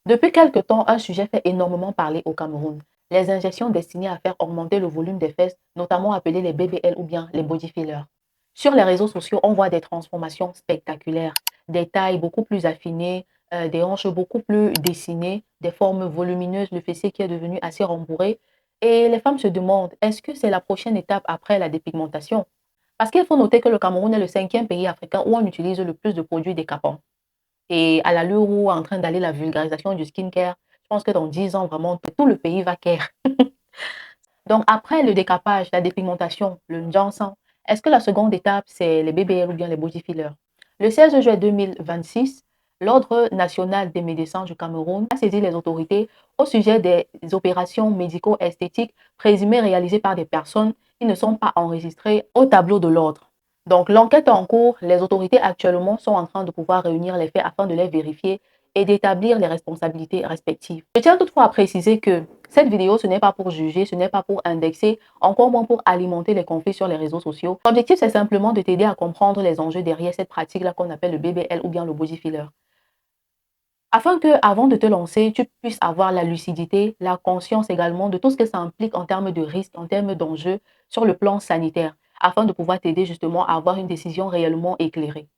Depuis quelque temps, un sujet fait énormément parler au Cameroun. Les injections destinées à faire augmenter le volume des fesses, notamment appelées les BBL ou bien les body fillers. Sur les réseaux sociaux, on voit des transformations spectaculaires, des tailles beaucoup plus affinées, des hanches beaucoup plus dessinées, des formes volumineuses, le fessier qui est devenu assez rembourré. Et les femmes se demandent, est-ce que c'est la prochaine étape après la dépigmentation? Parce qu'il faut noter que le Cameroun est le 5e pays africain où on utilise le plus de produits décapants. Et à l'allure où est en train d'aller la vulgarisation du skincare, je pense que dans 10 ans, vraiment, tout le pays va care. Donc, après le décapage, la dépigmentation, le Johnson, est-ce que la seconde étape, c'est les BBL ou bien les body fillers? Le 16 juin 2026, l'Ordre national des médecins du Cameroun a saisi les autorités au sujet des opérations médico-esthétiques présumées réalisées par des personnes qui ne sont pas enregistrées au tableau de l'ordre. Donc, l'enquête en cours, les autorités actuellement sont en train de pouvoir réunir les faits afin de les vérifier et d'établir les responsabilités respectives. Je tiens toutefois à préciser que cette vidéo, ce n'est pas pour juger, ce n'est pas pour indexer, encore moins pour alimenter les conflits sur les réseaux sociaux. L'objectif, c'est simplement de t'aider à comprendre les enjeux derrière cette pratique-là qu'on appelle le BBL ou bien le body filler. Afin que, avant de te lancer, tu puisses avoir la lucidité, la conscience également de tout ce que ça implique en termes de risques, en termes d'enjeux sur le plan sanitaire, afin de pouvoir t'aider justement à avoir une décision réellement éclairée.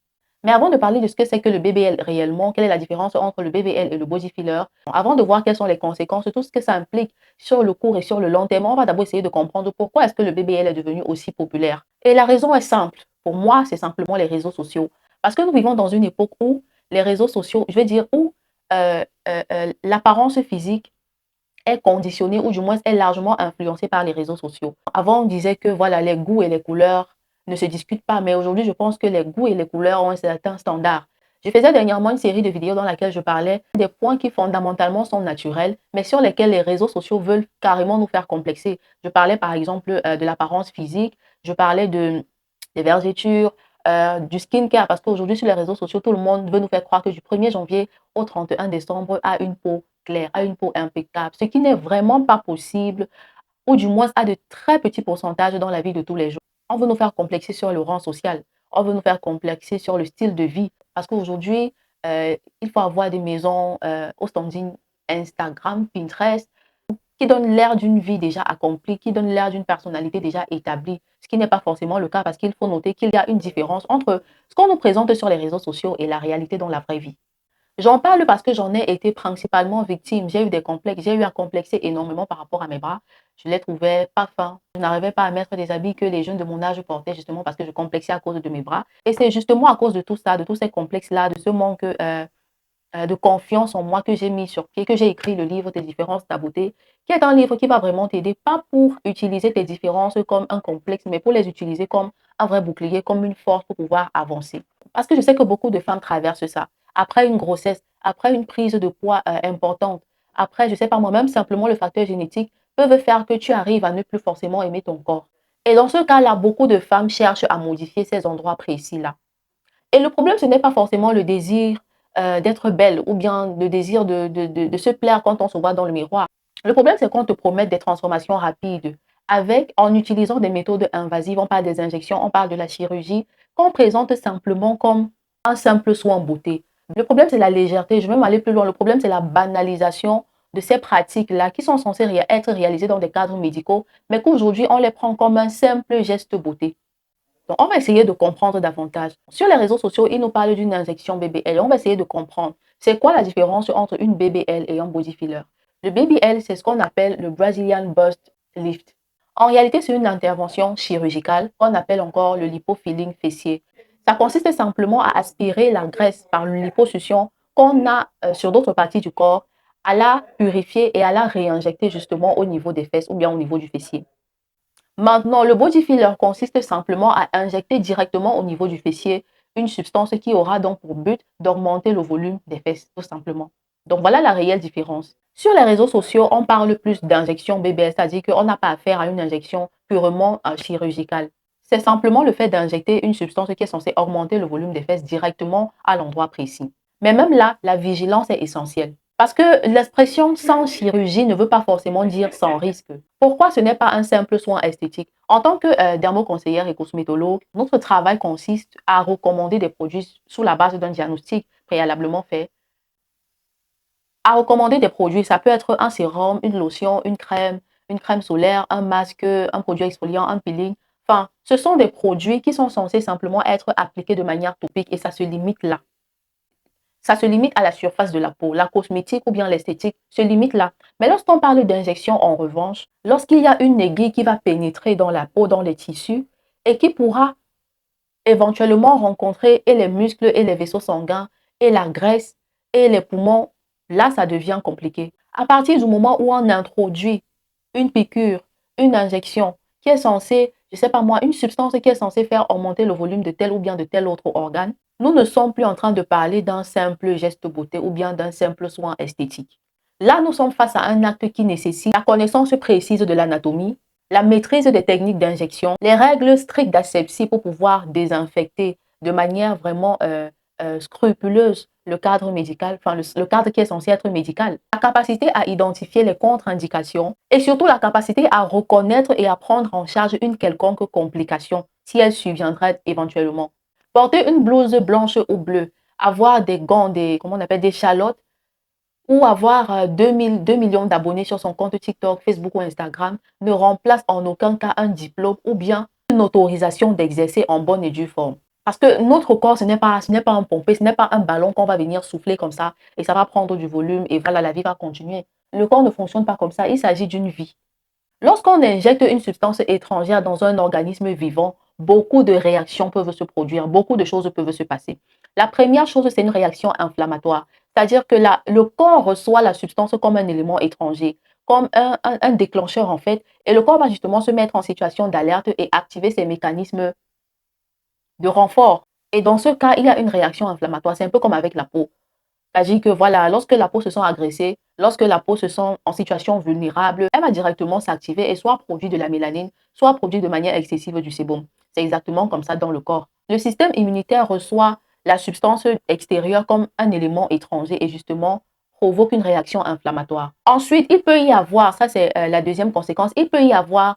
Mais avant de parler de ce que c'est que le BBL réellement, quelle est la différence entre le BBL et le body filler, avant de voir quelles sont les conséquences, tout ce que ça implique sur le court et sur le long terme, on va d'abord essayer de comprendre pourquoi est-ce que le BBL est devenu aussi populaire. Et la raison est simple. Pour moi, c'est simplement les réseaux sociaux. Parce que nous vivons dans une époque où les réseaux sociaux, je vais dire, où l'apparence physique est conditionnée ou du moins est largement influencée par les réseaux sociaux. Avant, on disait que voilà, les goûts et les couleurs ne se discutent pas, mais aujourd'hui, je pense que les goûts et les couleurs ont un certain standard. Je faisais dernièrement une série de vidéos dans laquelle je parlais des points qui fondamentalement sont naturels, mais sur lesquels les réseaux sociaux veulent carrément nous faire complexer. Je parlais par exemple de l'apparence physique, je parlais des vergetures, du skincare, parce qu'aujourd'hui sur les réseaux sociaux, tout le monde veut nous faire croire que du 1er janvier au 31 décembre, a une peau claire, a une peau impeccable, ce qui n'est vraiment pas possible, ou du moins a de très petits pourcentages dans la vie de tous les jours. On veut nous faire complexer sur le rang social, on veut nous faire complexer sur le style de vie, parce qu'aujourd'hui, il faut avoir des maisons au standing Instagram, Pinterest, qui donne l'air d'une vie déjà accomplie, qui donne l'air d'une personnalité déjà établie, ce qui n'est pas forcément le cas parce qu'il faut noter qu'il y a une différence entre ce qu'on nous présente sur les réseaux sociaux et la réalité dans la vraie vie. J'en parle parce que j'en ai été principalement victime. J'ai eu des complexes, j'ai eu à complexer énormément par rapport à mes bras. Je les trouvais pas fins. Je n'arrivais pas à mettre des habits que les jeunes de mon âge portaient justement parce que je complexais à cause de mes bras. Et c'est justement à cause de tout ça, de tous ces complexes-là, de ce manque de confiance en moi que j'ai mis sur pied, que j'ai écrit le livre Tes différences, ta beauté, qui est un livre qui va vraiment t'aider, pas pour utiliser tes différences comme un complexe, mais pour les utiliser comme un vrai bouclier, comme une force pour pouvoir avancer. Parce que je sais que beaucoup de femmes traversent ça. Après une grossesse, après une prise de poids importante, après, je sais pas moi-même, simplement le facteur génétique peuvent faire que tu arrives à ne plus forcément aimer ton corps. Et dans ce cas-là, beaucoup de femmes cherchent à modifier ces endroits précis-là. Et le problème, ce n'est pas forcément le désir d'être belle ou bien le désir de se plaire quand on se voit dans le miroir. Le problème, c'est qu'on te promet des transformations rapides en utilisant des méthodes invasives. On parle des injections, on parle de la chirurgie, qu'on présente simplement comme un simple soin en beauté. Le problème, c'est la légèreté. Je vais même aller plus loin. Le problème, c'est la banalisation de ces pratiques-là qui sont censées être réalisées dans des cadres médicaux, mais qu'aujourd'hui, on les prend comme un simple geste beauté. Donc, on va essayer de comprendre davantage. Sur les réseaux sociaux, ils nous parlent d'une injection BBL. On va essayer de comprendre c'est quoi la différence entre une BBL et un body filler. Le BBL, c'est ce qu'on appelle le Brazilian Bust Lift. En réalité, c'est une intervention chirurgicale qu'on appelle encore le lipofilling fessier. Ça consiste simplement à aspirer la graisse par une liposuction qu'on a sur d'autres parties du corps, à la purifier et à la réinjecter justement au niveau des fesses ou bien au niveau du fessier. Maintenant, le body filler consiste simplement à injecter directement au niveau du fessier une substance qui aura donc pour but d'augmenter le volume des fesses, tout simplement. Donc voilà la réelle différence. Sur les réseaux sociaux, on parle plus d'injection BBL, c'est-à-dire qu'on n'a pas affaire à une injection purement chirurgicale. C'est simplement le fait d'injecter une substance qui est censée augmenter le volume des fesses directement à l'endroit précis. Mais même là, la vigilance est essentielle. Parce que l'expression sans chirurgie ne veut pas forcément dire sans risque. Pourquoi ce n'est pas un simple soin esthétique? En tant que dermoconseillère et cosmétologue, notre travail consiste à recommander des produits sous la base d'un diagnostic préalablement fait à recommander des produits. Ça peut être un sérum, une lotion, une crème solaire, un masque, un produit exfoliant, un peeling. Enfin, ce sont des produits qui sont censés simplement être appliqués de manière topique et ça se limite là. Ça se limite à la surface de la peau. La cosmétique ou bien l'esthétique se limite là. Mais lorsqu'on parle d'injection, en revanche, lorsqu'il y a une aiguille qui va pénétrer dans la peau, dans les tissus et qui pourra éventuellement rencontrer et les muscles et les vaisseaux sanguins et la graisse et les poumons, là, ça devient compliqué. À partir du moment où on introduit une piqûre, une injection qui est censée, je ne sais pas moi, une substance qui est censée faire augmenter le volume de tel ou bien de tel autre organe, nous ne sommes plus en train de parler d'un simple geste beauté ou bien d'un simple soin esthétique. Là, nous sommes face à un acte qui nécessite la connaissance précise de l'anatomie, la maîtrise des techniques d'injection, les règles strictes d'asepsie pour pouvoir désinfecter de manière vraiment scrupuleuse le cadre médical, enfin le cadre qui est censé être médical, la capacité à identifier les contre-indications et surtout la capacité à reconnaître et à prendre en charge une quelconque complication si elle surviendrait éventuellement. Porter une blouse blanche ou bleue, avoir des gants, comment on appelle, des chalotes, ou avoir 2 millions d'abonnés sur son compte TikTok, Facebook ou Instagram ne remplace en aucun cas un diplôme ou bien une autorisation d'exercer en bonne et due forme. Parce que notre corps, ce n'est pas un pompé, ce n'est pas un ballon qu'on va venir souffler comme ça et ça va prendre du volume et voilà, la vie va continuer. Le corps ne fonctionne pas comme ça, il s'agit d'une vie. Lorsqu'on injecte une substance étrangère dans un organisme vivant, beaucoup de réactions peuvent se produire, beaucoup de choses peuvent se passer. La première chose, c'est une réaction inflammatoire. C'est-à-dire que le corps reçoit la substance comme un élément étranger, comme un déclencheur en fait, et le corps va justement se mettre en situation d'alerte et activer ses mécanismes de renfort. Et dans ce cas, il y a une réaction inflammatoire. C'est un peu comme avec la peau. C'est-à-dire que voilà, lorsque la peau se sent agressée, lorsque la peau se sent en situation vulnérable, elle va directement s'activer et soit produire de la mélanine, soit produire de manière excessive du sébum. C'est exactement comme ça dans le corps. Le système immunitaire reçoit la substance extérieure comme un élément étranger et justement provoque une réaction inflammatoire. Ensuite, il peut y avoir, ça c'est la deuxième conséquence, il peut y avoir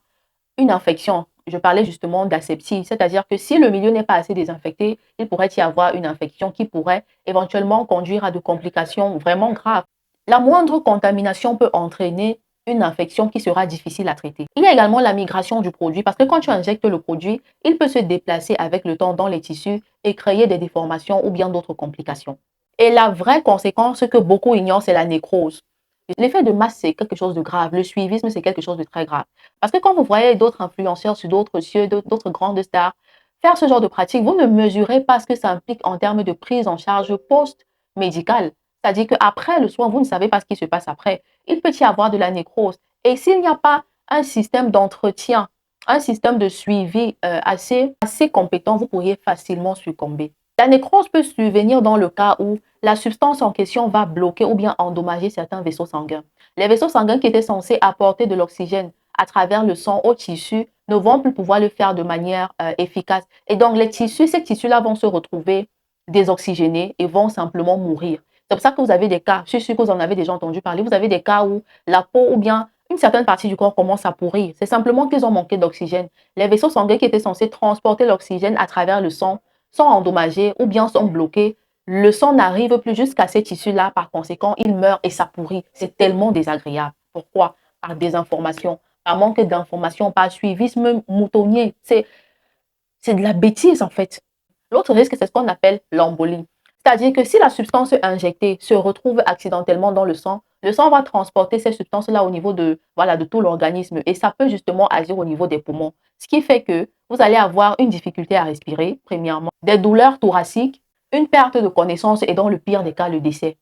une infection. Je parlais justement d'asepsie, c'est-à-dire que si le milieu n'est pas assez désinfecté, il pourrait y avoir une infection qui pourrait éventuellement conduire à des complications vraiment graves. La moindre contamination peut entraîner une infection qui sera difficile à traiter. Il y a également la migration du produit parce que quand tu injectes le produit, il peut se déplacer avec le temps dans les tissus et créer des déformations ou bien d'autres complications. Et la vraie conséquence que beaucoup ignorent, c'est la nécrose. L'effet de masse, c'est quelque chose de grave. Le suivisme, c'est quelque chose de très grave. Parce que quand vous voyez d'autres influenceurs sur d'autres cieux, d'autres grandes stars faire ce genre de pratique, vous ne mesurez pas ce que ça implique en termes de prise en charge post-médicale. C'est-à-dire qu'après le soin, vous ne savez pas ce qui se passe après. Il peut y avoir de la nécrose. Et s'il n'y a pas un système d'entretien, un système de suivi assez compétent, vous pourriez facilement succomber. La nécrose peut survenir dans le cas où la substance en question va bloquer ou bien endommager certains vaisseaux sanguins. Les vaisseaux sanguins qui étaient censés apporter de l'oxygène à travers le sang aux tissus ne vont plus pouvoir le faire de manière efficace. Et donc, ces tissus-là vont se retrouver désoxygénés et vont simplement mourir. C'est pour ça que vous avez des cas, je suis sûre que vous en avez déjà entendu parler, vous avez des cas où la peau ou bien une certaine partie du corps commence à pourrir. C'est simplement qu'ils ont manqué d'oxygène. Les vaisseaux sanguins qui étaient censés transporter l'oxygène à travers le sang sont endommagés ou bien sont bloqués. Le sang n'arrive plus jusqu'à ces tissus-là. Par conséquent, il meurt et ça pourrit. C'est tellement désagréable. Pourquoi? Par désinformation, par manque d'information, par suivisme moutonnier. C'est de la bêtise en fait. L'autre risque, c'est ce qu'on appelle l'embolie. C'est-à-dire que si la substance injectée se retrouve accidentellement dans le sang va transporter ces substances-là au niveau de, voilà, de tout l'organisme et ça peut justement agir au niveau des poumons. Ce qui fait que vous allez avoir une difficulté à respirer, premièrement, des douleurs thoraciques, une perte de connaissance et dans le pire des cas, le décès.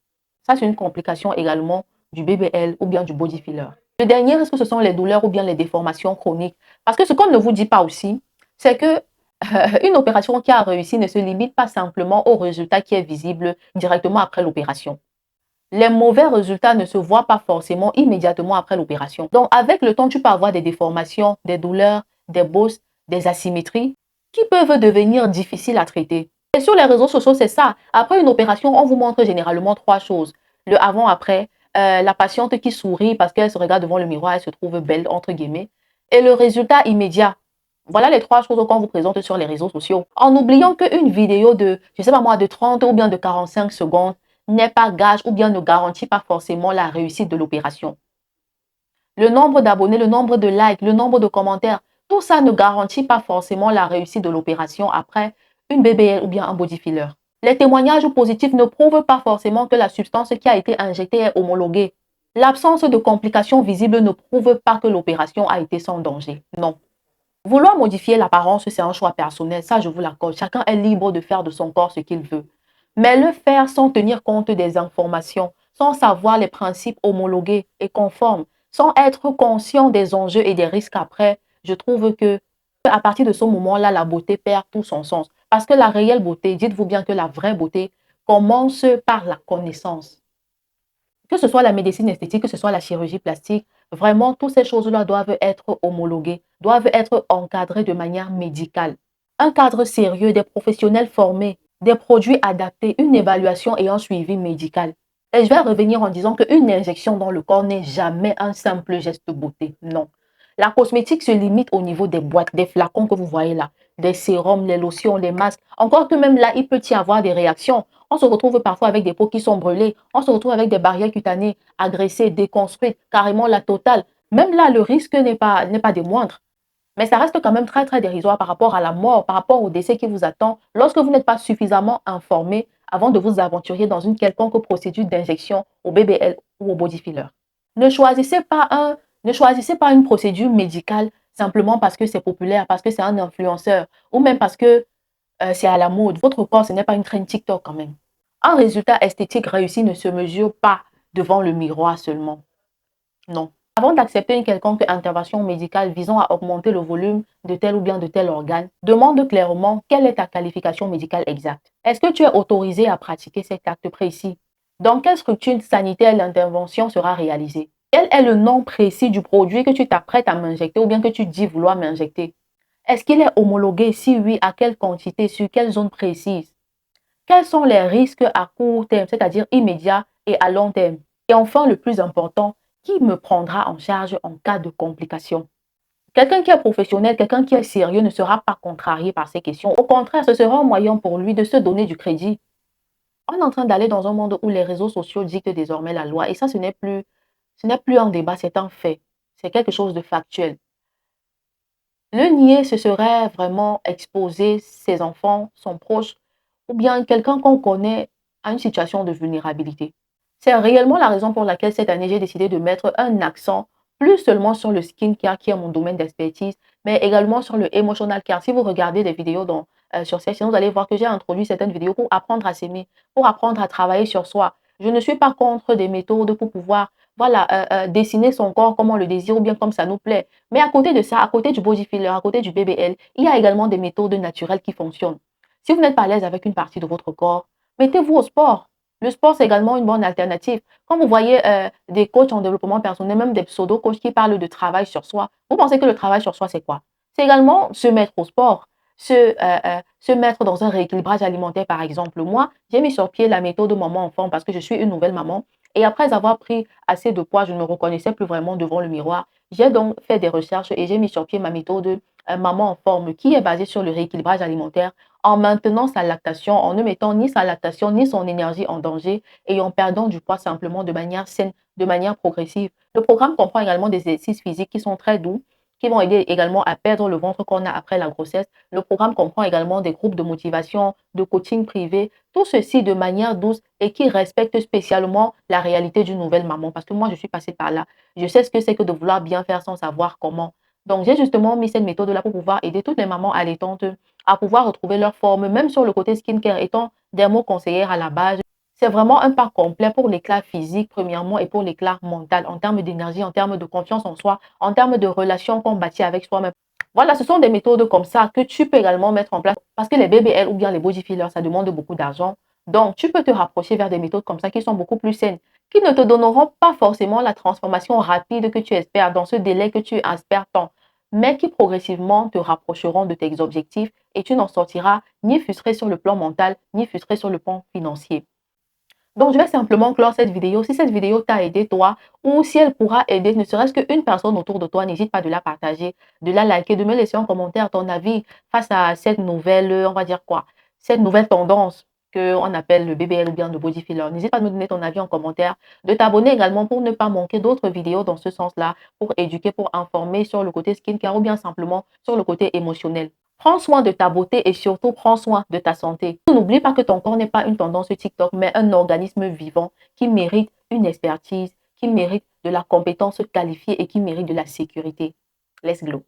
Ça, c'est une complication également du BBL ou bien du body filler. Le dernier risque, ce sont les douleurs ou bien les déformations chroniques. Parce que ce qu'on ne vous dit pas aussi, c'est que une opération qui a réussi ne se limite pas simplement au résultat qui est visible directement après l'opération. Les mauvais résultats ne se voient pas forcément immédiatement après l'opération. Donc, avec le temps, tu peux avoir des déformations, des douleurs, des bosses, des asymétries qui peuvent devenir difficiles à traiter. Et sur les réseaux sociaux, c'est ça. Après une opération, on vous montre généralement trois choses. Le avant-après, la patiente qui sourit parce qu'elle se regarde devant le miroir, elle se trouve belle, entre guillemets. Et le résultat immédiat. Voilà les trois choses qu'on vous présente sur les réseaux sociaux. En oubliant qu'une vidéo de, je sais pas moi, de 30 ou bien de 45 secondes n'est pas gage ou bien ne garantit pas forcément la réussite de l'opération. Le nombre d'abonnés, le nombre de likes, le nombre de commentaires, tout ça ne garantit pas forcément la réussite de l'opération après une BBL ou bien un body filler. Les témoignages positifs ne prouvent pas forcément que la substance qui a été injectée est homologuée. L'absence de complications visibles ne prouve pas que l'opération a été sans danger. Non. Vouloir modifier l'apparence, c'est un choix personnel, ça je vous l'accorde. Chacun est libre de faire de son corps ce qu'il veut. Mais le faire sans tenir compte des informations, sans savoir les principes homologués et conformes, sans être conscient des enjeux et des risques après, je trouve que à partir de ce moment-là, la beauté perd tout son sens. Parce que la réelle beauté, dites-vous bien que la vraie beauté commence par la connaissance. Que ce soit la médecine esthétique, que ce soit la chirurgie plastique, vraiment, toutes ces choses-là doivent être homologuées, doivent être encadrées de manière médicale. Un cadre sérieux, des professionnels formés, des produits adaptés, une évaluation et un suivi médical. Et je vais revenir en disant qu'une injection dans le corps n'est jamais un simple geste beauté. Non. La cosmétique se limite au niveau des boîtes, des flacons que vous voyez là, des sérums, les lotions, les masques. Encore que même là, il peut y avoir des réactions. On se retrouve parfois avec des peaux qui sont brûlées. On se retrouve avec des barrières cutanées agressées, déconstruites, carrément la totale. Même là, le risque n'est pas des moindres. Mais ça reste quand même très, très dérisoire par rapport à la mort, par rapport au décès qui vous attend lorsque vous n'êtes pas suffisamment informé avant de vous aventurer dans une quelconque procédure d'injection au BBL ou au body filler. Ne choisissez pas ne choisissez pas une procédure médicale simplement parce que c'est populaire, parce que c'est un influenceur ou même parce que c'est à la mode. Votre corps, ce n'est pas une traîne TikTok quand même. Un résultat esthétique réussi ne se mesure pas devant le miroir seulement. Non. Avant d'accepter une quelconque intervention médicale visant à augmenter le volume de tel ou bien de tel organe, demande clairement quelle est ta qualification médicale exacte. Est-ce que tu es autorisé à pratiquer cet acte précis? Dans quelle structure sanitaire l'intervention sera réalisée? Quel est le nom précis du produit que tu t'apprêtes à m'injecter ou bien que tu dis vouloir m'injecter? Est-ce qu'il est homologué? Si oui, à quelle quantité? Sur quelle zone précise? Quels sont les risques à court terme, c'est-à-dire immédiat et à long terme? Et enfin, le plus important, qui me prendra en charge en cas de complications? Quelqu'un qui est professionnel, quelqu'un qui est sérieux ne sera pas contrarié par ces questions. Au contraire, ce sera un moyen pour lui de se donner du crédit. On est en train d'aller dans un monde où les réseaux sociaux dictent désormais la loi. Et ça, ce n'est plus un débat, c'est un fait. C'est quelque chose de factuel. Le nier, ce serait vraiment exposer ses enfants, son proche, ou bien quelqu'un qu'on connaît à une situation de vulnérabilité. C'est réellement la raison pour laquelle cette année, j'ai décidé de mettre un accent plus seulement sur le skincare qui est mon domaine d'expertise, mais également sur le emotional care. Si vous regardez des vidéos sur cette chaîne, vous allez voir que j'ai introduit certaines vidéos pour apprendre à s'aimer, pour apprendre à travailler sur soi. Je ne suis pas contre des méthodes pour pouvoir voilà, dessiner son corps comme on le désire ou bien comme ça nous plaît. Mais à côté de ça, à côté du body filler, à côté du BBL, il y a également des méthodes naturelles qui fonctionnent. Si vous n'êtes pas à l'aise avec une partie de votre corps, mettez-vous au sport. Le sport, c'est également une bonne alternative. Quand vous voyez des coachs en développement personnel, même des pseudo-coachs qui parlent de travail sur soi, vous pensez que le travail sur soi, c'est quoi? C'est également se mettre au sport, se mettre dans un rééquilibrage alimentaire, par exemple. Moi, j'ai mis sur pied la méthode maman enfant parce que je suis une nouvelle maman. Et après avoir pris assez de poids, je ne me reconnaissais plus vraiment devant le miroir. J'ai donc fait des recherches et j'ai mis sur pied ma méthode maman en forme qui est basée sur le rééquilibrage alimentaire en maintenant sa lactation, en ne mettant ni sa lactation ni son énergie en danger et en perdant du poids simplement de manière saine, de manière progressive. Le programme comprend également des exercices physiques qui sont très doux, qui vont aider également à perdre le ventre qu'on a après la grossesse. Le programme comprend également des groupes de motivation, de coaching privé, tout ceci de manière douce et qui respecte spécialement la réalité d'une nouvelle maman. Parce que moi, je suis passée par là. Je sais ce que c'est que de vouloir bien faire sans savoir comment. Donc, j'ai justement mis cette méthode-là pour pouvoir aider toutes les mamans allaitantes à pouvoir retrouver leur forme, même sur le côté skincare, étant dermo-conseillère à la base. C'est vraiment un pas complet pour l'éclat physique, premièrement, et pour l'éclat mental, en termes d'énergie, en termes de confiance en soi, en termes de relations qu'on bâtit avec soi-même. Voilà, ce sont des méthodes comme ça que tu peux également mettre en place parce que les BBL ou bien les body fillers, ça demande beaucoup d'argent. Donc, tu peux te rapprocher vers des méthodes comme ça qui sont beaucoup plus saines, qui ne te donneront pas forcément la transformation rapide que tu espères dans ce délai que tu espères tant, mais qui progressivement te rapprocheront de tes objectifs et tu n'en sortiras ni frustré sur le plan mental, ni frustré sur le plan financier. Donc, je vais simplement clore cette vidéo. Si cette vidéo t'a aidé, toi, ou si elle pourra aider ne serait-ce qu'une personne autour de toi, n'hésite pas de la partager, de la liker, de me laisser en commentaire ton avis face à cette nouvelle, on va dire quoi, cette nouvelle tendance. qu'on appelle le BBL ou bien le body filler. N'hésite pas à me donner ton avis en commentaire, de t'abonner également pour ne pas manquer d'autres vidéos dans ce sens-là, pour éduquer, pour informer sur le côté skincare ou bien simplement sur le côté émotionnel. Prends soin de ta beauté et surtout prends soin de ta santé. N'oublie pas que ton corps n'est pas une tendance TikTok, mais un organisme vivant qui mérite une expertise, qui mérite de la compétence qualifiée et qui mérite de la sécurité. Let's glow.